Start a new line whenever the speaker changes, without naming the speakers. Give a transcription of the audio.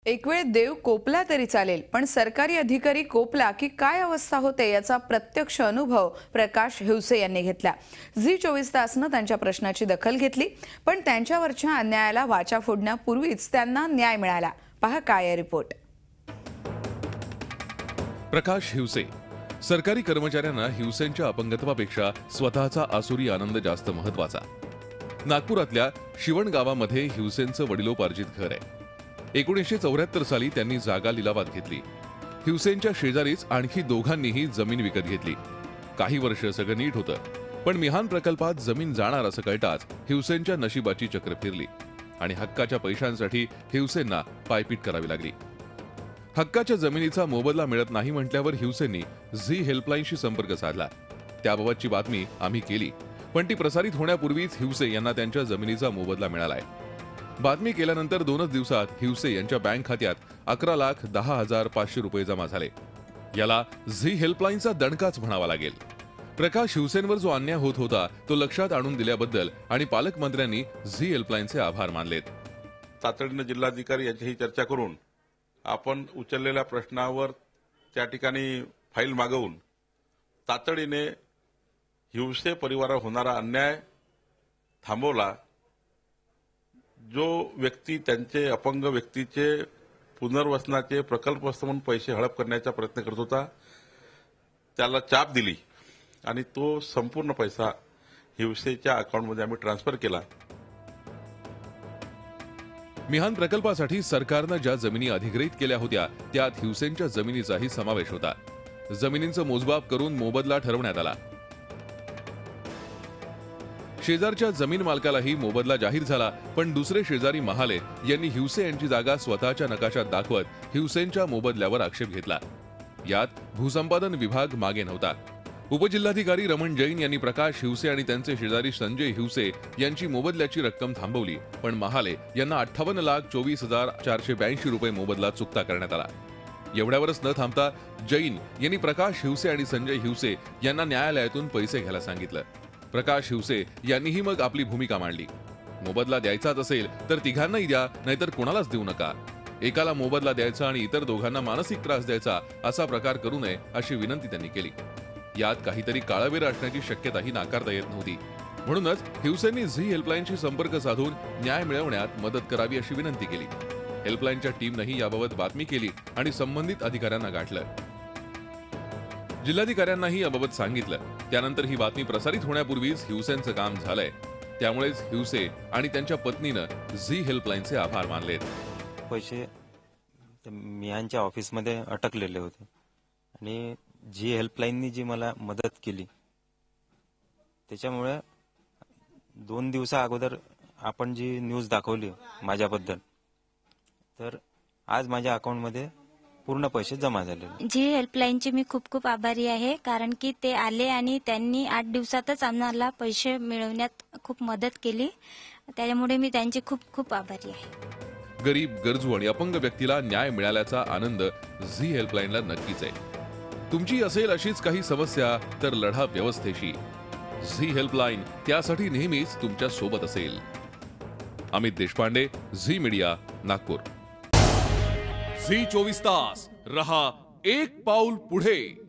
एक वेळ देव कोपला तरी चालेल, पण सरकारी अधिकारी कोपला की काय अवस्था होते याचा प्रत्यक्ष अनुभव प्रकाश हिवसे यांनी घेतला। झी 24 तासनं त्यांच्या प्रश्नाची दखल घेतली, पण त्यांच्यावरच्या अन्यायाला वाचा फोडण्यापूर्वीच त्यांना न्याय मिळाला। पहा काय रिपोर्ट।
प्रकाश हिवसे सरकारी कर्मचाऱ्यांना हिवसेंच्या अपंगत्वापेक्षा स्वतःचा आसुरी आनंद जास्त महत्त्वाचा। नागपुरातल्या शिवण गावामध्ये हिवसेंचं वडिलोपार्जित घर आहे। 1974 साली त्यांनी जागा लिलावात घेतली। हिवसेंच्या शेजारीच आणखी दोघांनीही जमीन विकत घेतली। काही वर्ष सगळं नीट होतं, पण मिहान प्रकल्पात जमीन जाणार असं कळताच हिवसेंच्या नशिबाची चक्र फिरली आणि हक्काच्या पैशांसाठी हिवसेंना पायपीट करावी लागली। हक्काच्या जमिनीचा मोबदला मिळत नाही म्हटल्यावर हिवसेंनी झी हेल्पलाईनशी संपर्क साधला। त्याबाबतची बातमी आम्ही केली, पण ती प्रसारित होण्यापूर्वीच हिवसे यांना त्यांच्या जमिनीचा मोबदला मिळालाय। बातमी केल्यानंतर 2च दिवसात हिवसे यांच्या बँक खात्यात 11,10,500 रुपये जमा झाले। याला झी हेल्पलाईनचा दणकाच म्हणावा लागेल। प्रकाश हिवसेंवर जो अन्याय होत होता तो लक्षात आणून दिल्याबद्दल आणि पालकमंत्र्यांनी झी हेल्पलाईनचे आभार मानलेत।
तातडीने जिल्हाधिकारी यांच्याशी चर्चा करून आपण उचललेल्या प्रश्नावर त्या ठिकाणी फाईल मागवून तातडीने हिवसे परिवारावर होणारा अन्याय थांबवला। जो व्यक्ती त्यांचे अपंग व्यक्तीचे पुनर्वसनाचे प्रकल्पस्थ म्हणून पैसे हडप करण्याचा प्रयत्न करत होता त्याला चाप दिली आणि तो संपूर्ण पैसा हिवसेच्या अकाउंटमध्ये आम्ही ट्रान्सफर केला।
मिहान प्रकल्पासाठी सरकारनं ज्या जमिनी अधिग्रहित केल्या होत्या त्यात हिवसेंच्या जमिनीचाही समावेश होता। जमिनींचं मोजमाप करून मोबदला ठरवण्यात आला। शेजारच्या जमीन मालकालाही मोबदला जाहीर झाला, पण दुसरे शेजारी महाले यांनी हिवसे यांची जागा स्वतःच्या नकाशात दाखवत हिवसेंच्या मोबदल्यावर आक्षेप घेतला। यात भूसंपादन विभाग मागे नव्हता। उपजिल्हाधिकारी रमण जैन यांनी प्रकाश हिवसे आणि त्यांचे शेजारी संजय हिवसे यांची मोबदल्याची रक्कम थांबवली, पण महाले यांना 58,24,482 रुपये मोबदला चुकता करण्यात आला। एवढ्यावरच न थांबता जैन यांनी प्रकाश हिवसे आणि संजय हिवसे यांना न्यायालयातून पैसे घ्यायला सांगितलं। प्रकाश हिवसे यांनीही मग आपली भूमिका मांडली। मोबदला द्यायचाच असेल तर तिघांनाही द्या, नाहीतर कोणालाच देऊ नका। एकाला मोबदला द्यायचा आणि इतर दोघांना मानसिक त्रास द्यायचा असा प्रकार करू नये अशी विनंती त्यांनी केली। यात काहीतरी काळवेर असण्याची शक्यताही नाकारता येत नव्हती। म्हणूनच हिवसेंनी झी हेल्पलाईनशी संपर्क साधून न्याय मिळवण्यात मदत करावी अशी विनंती केली। हेल्पलाईनच्या टीमनेही याबाबत बातमी केली आणि संबंधित अधिकाऱ्यांना गाठलं। जिल्हाधिकाऱ्यांनाही याबाबत सांगितलं। त्यानंतर ही बातमी प्रसारित होण्यापूर्वीच हिवसेंचं काम झालंय। त्यामुळेच हिवसे आणि त्यांच्या पत्नीनं झी हेल्पलाईनचे आभार मानलेत।
पैसे मिहानच्या ऑफिसमध्ये अटकलेले होते आणि झी हेल्पलाईननी जी मला मदत केली त्याच्यामुळे 2 दिवसा अगोदर आपण जी न्यूज दाखवली माझ्याबद्दल, तर आज माझ्या अकाउंटमध्ये पूर्ण पैसे जमा झाले।
झी हेल्पलाईनचे मी खूप खूप आभारी आहे, कारण की ते आले आणि त्यांनी 8 दिवसातच आम्हाला पैसे मिळवण्यात खूप मदत केली। त्यामुळे मी त्यांचे खूप खूप आभारी आहे।
गरीब, गरजू आणि अपंग व्यक्तीला न्याय मिळाल्याचा आनंद झी हेल्पलाईनला नक्कीच आहे। तुमची असेल अशीच काही समस्या तर लढा व्यवस्थेशी। झी हेल्पलाईन त्यासाठी नेहमीच तुमच्या सोबत असेल। Amit Deshpande, Zee media, Nagpur.
Zee 24 तास रहा एक पाऊल पुढे।